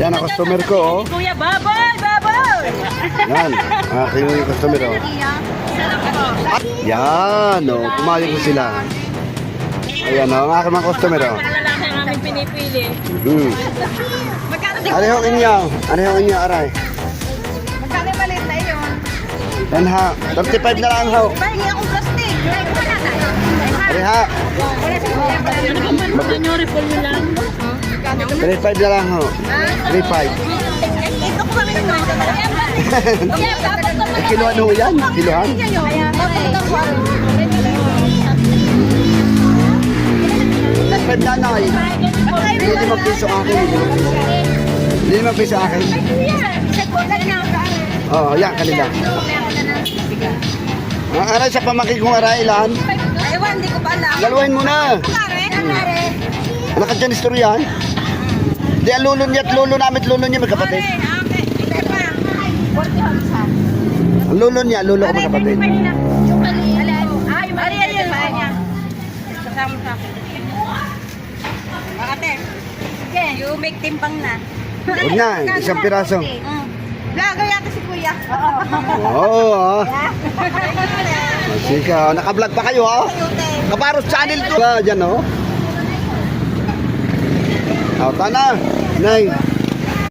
Yan ang customer ko, oh. Kuya, baboy, baboy! Yan, aking customer, oh. Yan, oh, pumayag ko sila. Ayan, oh, ang aking mga customer, oh. Para lalaki ang aming pinipili. Ano yung inyo? Ano yung inyo, aray? Magkano maliit na yun? Yan ha, 35 na lang, ho. Pahingi akong plastic. Aray ha, Ano ba man po nyo? Refill nyo lang? 35 na lang, ho. 35. Ito ko kami nung Kiluhan ho yan, kiluhan. Pwede na, nay. Hindi mag-piso akin. Hindi mag-piso akin. Oo, yan, kanila. Aray sa pamangkin kong aray, ilan? Ewan, hindi ko pa alam. Galuhin mo na. Anak ka dyan, istoryan. Di, ang lulo niya at lulo namin at lulo niya magkapatid. Ang lulo niya, lulo ko magkapatid. You make timpang na. Huwag na, isang piraso. Vlogger yata si Kuya. Oo, Sika, naka-vlog pa kayo, ha? Kaparos channel to. Dyan, oh. Tana, nay.